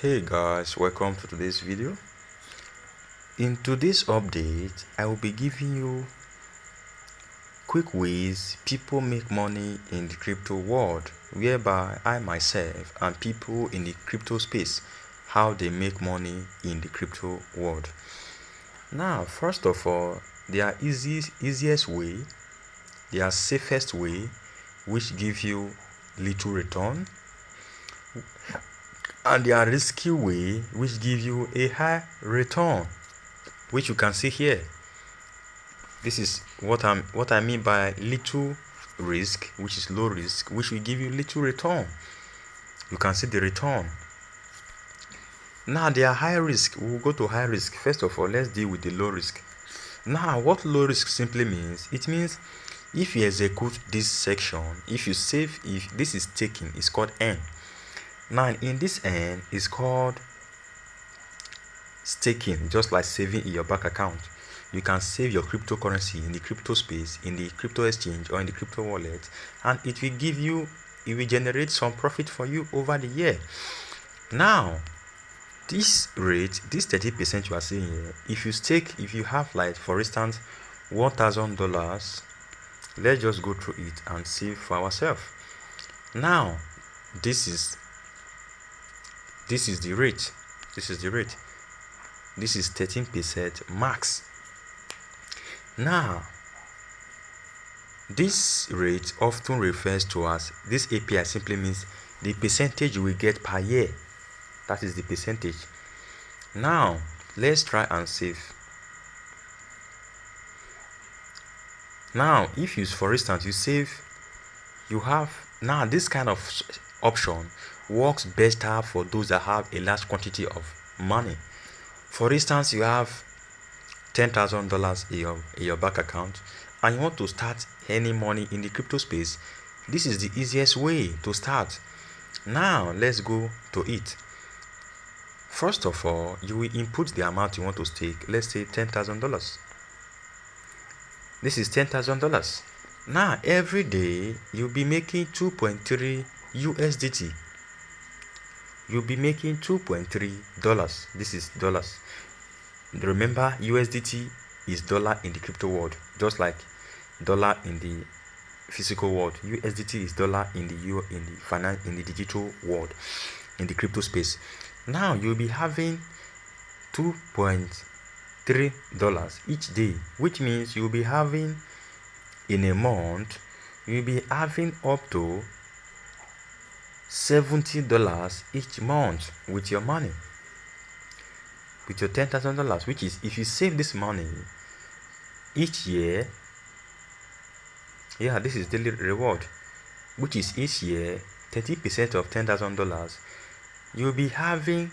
Hey guys, welcome to today's video. In today's update, I will be giving you quick ways people make money in the crypto world, whereby I myself and people in the crypto space, how they make money in the crypto world. Now, first of all, their easiest way, their safest way, which gives you little return, and their risky way, which gives you a high return, which you can see here. This is what I mean by little risk, which is low risk, which will give you little return. You can see the return. Now, they are high risk. We'll go to high risk. First of all, let's deal with the low risk. Now, what low risk simply means, it means if you execute this section, if you save, if this is taken, it's called N. Now, in this N is called staking, just like saving in your bank account. You can save your cryptocurrency in the crypto space, in the crypto exchange, or in the crypto wallet, and it will generate some profit for you over the year. Now, this rate, this 30% you are seeing here, if you have, like, for instance, $1,000, let's just go through it and see for ourselves. Now, this is the rate. This is 13% max. Now, this rate often refers to as, this API simply means the percentage you will get per year. That is the percentage. Now, let's try and save. Now, if you, for instance, you save, you have, now this kind of option works better for those that have a large quantity of money. For instance, you have $10,000 in your bank account and you want to start any money in the crypto space. This is the easiest way to start. Now, let's go to it. First of all, you will input the amount you want to stake. Let's say $10,000. This is $10,000. Now, every day you'll be making 2.3 USDT. You'll be making $2.3. This is dollars. Remember, USDT is dollar in the crypto world, just like dollar in the physical world. USDT is dollar in the digital world, in the crypto space. Now, you'll be having $2.3 each day, which means you'll be having, in a month, you'll be having up to $70 each month with your money, with your $10,000, which is, if you save this money each year, this is daily reward, which is each year 30% of $10,000, you'll be having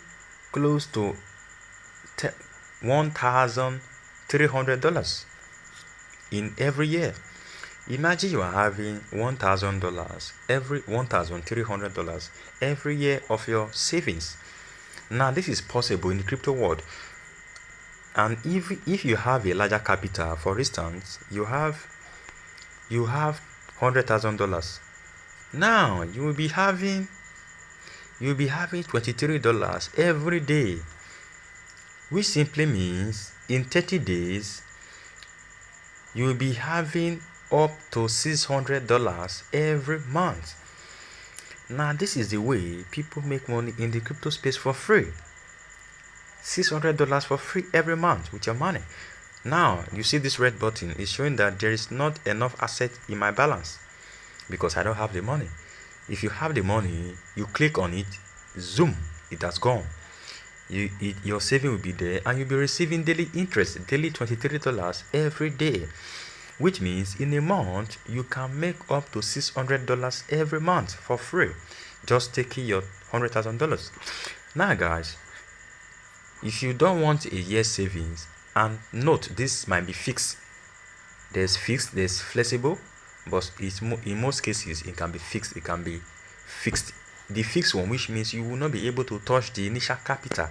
close to $1,300 in every year. Imagine you are having $1,000 $1,300 every year of your savings. Now, this is possible in the crypto world. And if you have a larger capital, for instance, you have $100,000. Now, you will be having $23 every day, which simply means in 30 days you will be having up to $600 every month. Now, this is the way people make money in the crypto space for free. $600 for free every month with your money. Now, you see this red button is showing that there is not enough asset in my balance because I don't have the money. If you have the money, you click on it, zoom, it has gone. Your saving will be there and you'll be receiving daily interest, daily $23 every day, which means in a month you can make up to $600 every month for free, just taking your $100,000. Now, guys, if you don't want a year's savings, and note, this might be fixed. There's fixed, there's flexible, but in most cases it can be fixed. It can be fixed. The fixed one, which means you will not be able to touch the initial capital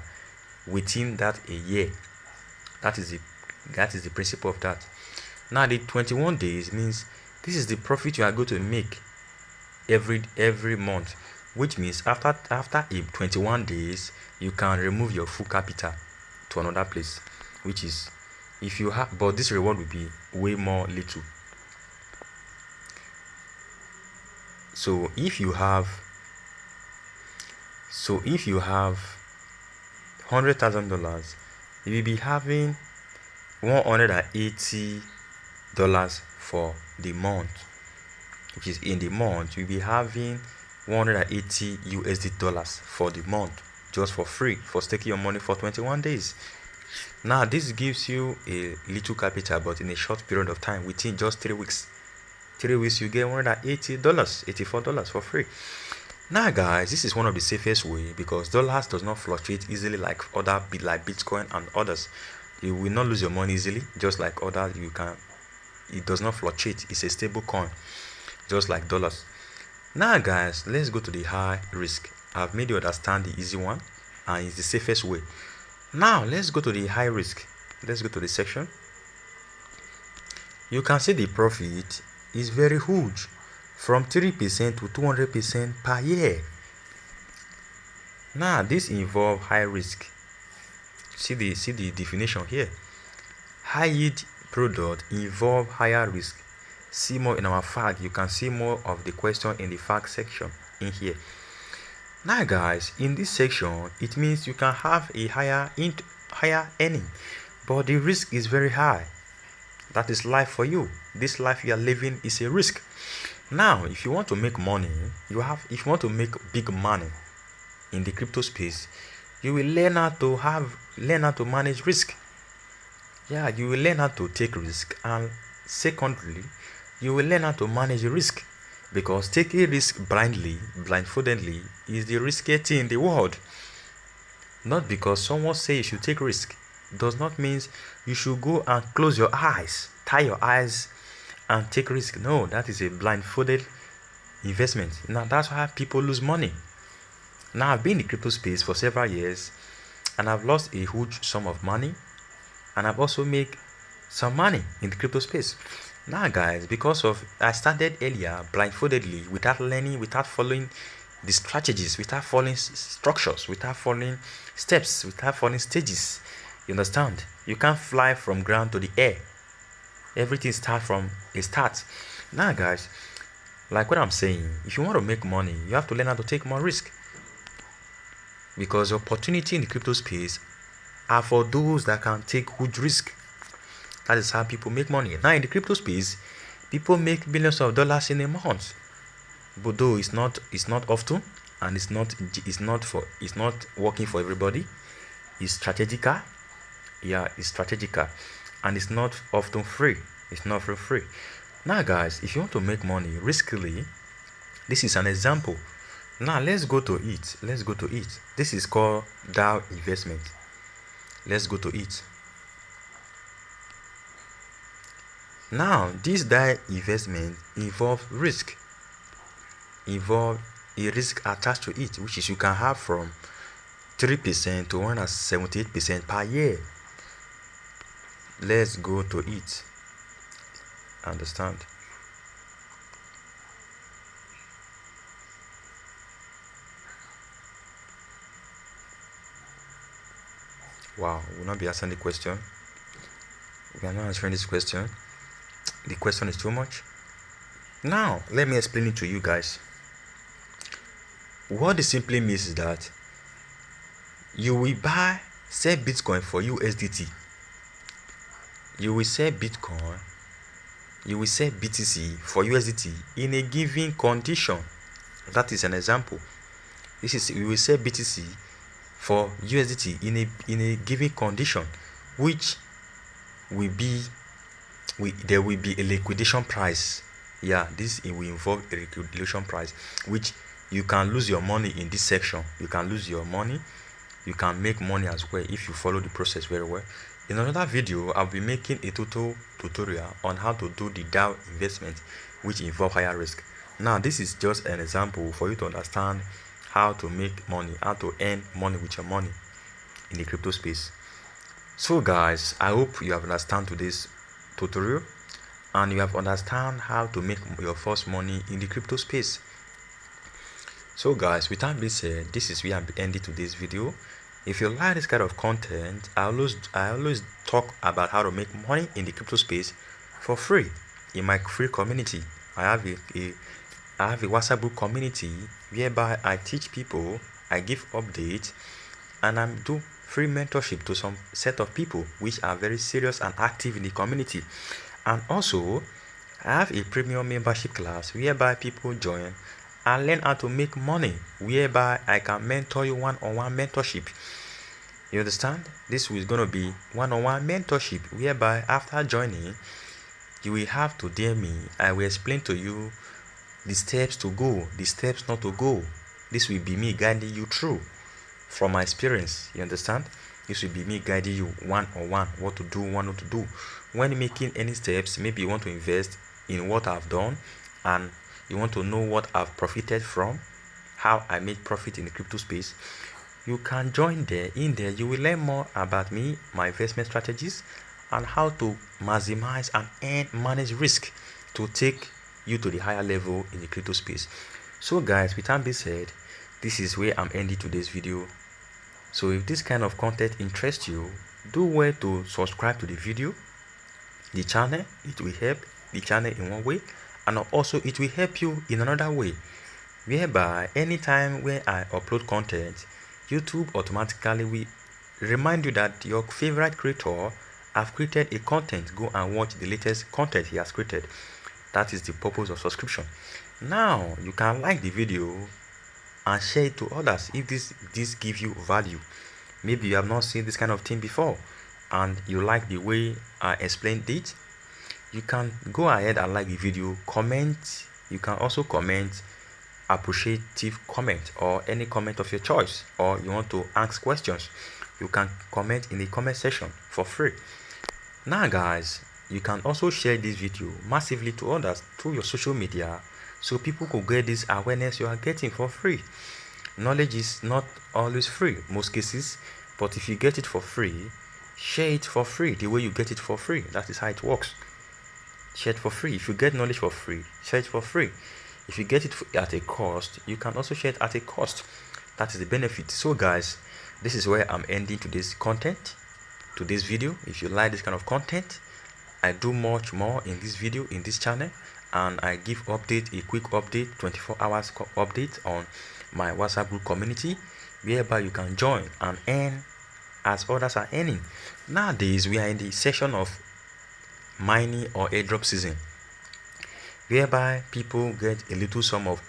within that a year. That is the principle of that. Now, the 21 days means this is the profit you are going to make every month. which means after 21 days you can remove your full capital to another place, which is if you have, but this reward will be way more little. So if you have $100,000, you will be having $180 for the month, which is in the month you'll be having 180 USD dollars for the month, just for free, for staking your money for 21 days. Now this gives you a little capital, but in a short period of time, within just 3 weeks. 3 weeks you get $180, $84 for free. Now guys, this is one of the safest way, because dollars does not fluctuate easily like other like Bitcoin and others. You will not lose your money easily, just like others. It does not fluctuate. It's a stable coin, just like dollars. Now guys, let's go to the high risk. I've made you understand the easy one, and it's the safest way. Now let's go to the high risk. Let's go to the section. You can see the profit is very huge, from 3% to 200% per year. Now this involves high risk. See the definition here. High yield product involve higher risk. See more in our fact. You can see more of the question in the fact section in here. Now guys, in this section it means you can have a higher earning, but the risk is very high. That is life for you. This life you are living is a risk. Now if you want to make money, if you want to make big money in the crypto space, you will learn how to manage risk. Yeah, you will learn how to take risk, and secondly, you will learn how to manage risk, because taking risk blindfoldedly is the riskiest thing in the world. Not because someone says you should take risk does not mean you should go and close your eyes, tie your eyes and take risk. No, that is a blindfolded investment. Now that's why people lose money. Now I've been in the crypto space for several years, and I've lost a huge sum of money, and I've also made some money in the crypto space. Now guys, because of I started earlier blindfoldedly, without learning, without following the strategies, without following structures, without following steps, without following stages. You understand? You can't fly from ground to the air. Everything starts from a start. Now guys, like what I'm saying, if you want to make money, you have to learn how to take more risk, because opportunity in the crypto space are for those that can take huge risk. That is how people make money. Now in the crypto space, people make billions of dollars in a month, but though it's not often, and it's not working for everybody. It's strategical. Yeah, it's strategical, and it's not often free. It's not free. Now guys, if you want to make money riskily, this is an example. Now let's go to it. This is called DAO investment. Let's go to it. Now this DAO investment involves risk. Involve a risk attached to it, which is you can have from 3% to 178% per year. Let's go to it. Understand? Wow, we'll not be answering the question. We are not answering this question. The question is too much. Now, let me explain it to you guys. What it simply means is that you will sell Bitcoin for USDT. You will sell Bitcoin, you will sell BTC for USDT in a given condition. That is an example. You will sell BTC for USDT in a given condition, which will be there will be a liquidation price. Yeah, this will involve a liquidation price, which you can lose your money in this section. You can lose your money. You can make money as well if you follow the process very well. In another video, I'll be making a tutorial on how to do the DAO investment, which involve higher risk. Now, this is just an example for you to understand how to make money, how to earn money with your money in the crypto space. So guys, I hope you have understand today's tutorial, and you have understand how to make your first money in the crypto space. So guys, with that being said, this is where I'm ending today's video. If you like this kind of content, I always talk about how to make money in the crypto space for free in my free community. I have a WhatsApp group community whereby I teach people, I give updates, and I do free mentorship to some set of people which are very serious and active in the community. And also, I have a premium membership class whereby people join and learn how to make money, whereby I can mentor you one-on-one mentorship. You understand? This is going to be one-on-one mentorship whereby after joining, you will have to DM me. I will explain to you the steps to go, the steps not to go. This will be me guiding you through from my experience. You understand? This will be me guiding you one-on-one, what to do, what not to do. When making any steps, maybe you want to invest in what I've done and you want to know what I've profited from, how I made profit in the crypto space, you can join there. In there, you will learn more about me, my investment strategies, and how to maximize and manage risk to take you to the higher level in the crypto space. So guys, with that being said, this is where I'm ending today's video. So if this kind of content interests you, do well to subscribe to the video, the channel. It will help the channel in one way, and also it will help you in another way, whereby anytime when I upload content, YouTube automatically will remind you that your favorite creator have created a content. Go and watch the latest content he has created. That is the purpose of subscription. Now you can like the video and share it to others if this gives you value. Maybe you have not seen this kind of thing before and you like the way I explained it. You can go ahead and like the video, comment. You can also comment appreciative comment or any comment of your choice, or you want to ask questions, you can comment in the comment section for free. Now guys, you can also share this video massively to others through your social media so people could get this awareness you are getting for free. Knowledge is not always free, most cases, but if you get it for free, share it for free the way you get it for free. That is how it works. Share it for free. If you get knowledge for free, share it for free. If you get it at a cost, you can also share it at a cost. That is the benefit. So guys, this is where I'm ending today's content, today's video. If you like this kind of content, I do much more in this video, in this channel, and I give update, a quick update, 24 hours update on my WhatsApp group community, whereby you can join and earn as others are earning. Nowadays, we are in the session of mining or airdrop season, whereby people get a little sum of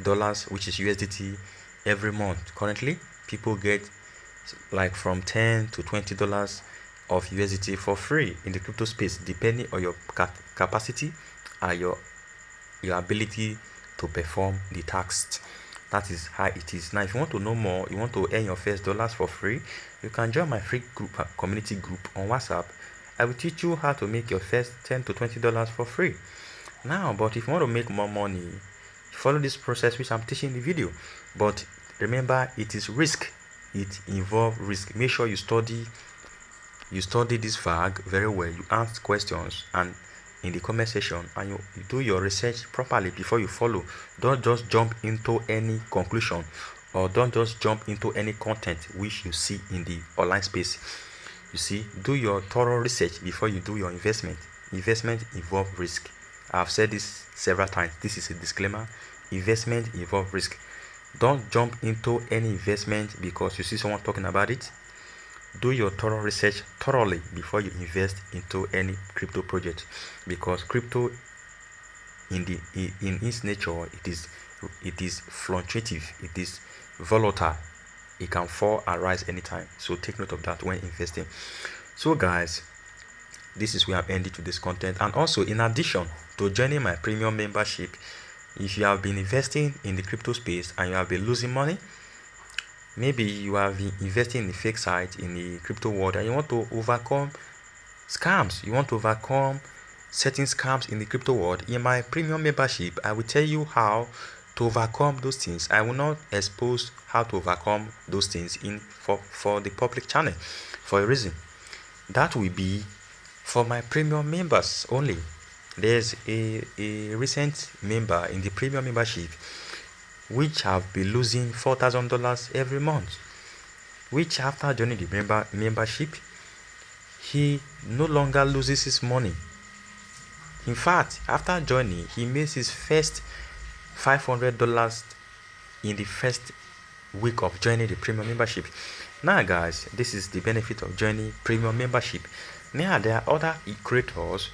dollars, which is USDT, every month. Currently, people get like from $10 to $20 of USDT for free in the crypto space, depending on your capacity and your ability to perform the tasks. That is how it is. Now, if you want to know more, you want to earn your first dollars for free, you can join my free group, community group on WhatsApp. I will teach you how to make your first $10 to $20 for free. Now, but if you want to make more money, follow this process which I'm teaching in the video. But remember, it is risk. It involves risk. Make sure you study this fag very well. You ask questions and in the comment section, and you do your research properly before you follow. Don't just jump into any conclusion, or don't just jump into any content which you see in the online space. You see, do your thorough research before you do your investment. Investment involves risk. I've said this several times. This is a disclaimer. Investment involves risk. Don't jump into any investment because you see someone talking about it. Do your thorough research thoroughly before you invest into any crypto project, because crypto in its nature, it is fluctuative, it is volatile, it can fall and rise anytime. So take note of that when investing. So guys, this is where I'm ending today's content. And also, in addition to joining my premium membership, if you have been investing in the crypto space and you have been losing money, maybe you have been investing in the fake site in the crypto world and you want to overcome scams, you want to overcome certain scams in the crypto world, in my premium membership, I will tell you how to overcome those things. I will not expose how to overcome those things for the public channel, for a reason. That will be for my premium members only. There's a recent member in the premium membership. which have been losing $4,000 every month, which after joining the membership, he no longer loses his money. In fact, after joining, he makes his first $500 in the first week of joining the premium membership. Now guys, this is the benefit of joining premium membership. Now there are other creators,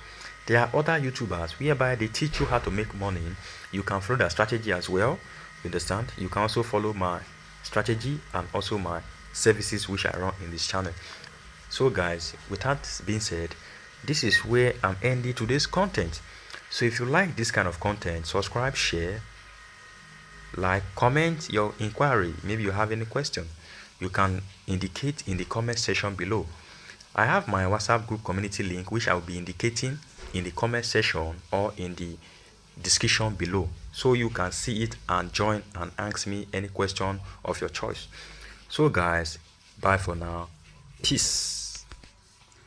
there are other YouTubers whereby they teach you how to make money. You can follow their strategy as well. You understand? You can also follow my strategy and also my services which I run in this channel. So guys, with that being said, this is where I'm ending today's content. So if you like this kind of content, subscribe, share, like, comment your inquiry. Maybe you have any question, you can indicate in the comment section below. I have my WhatsApp group community link which I will be indicating in the comment section or in the description below, so you can see it and join and ask me any question of your choice. So guys, bye for now. Peace.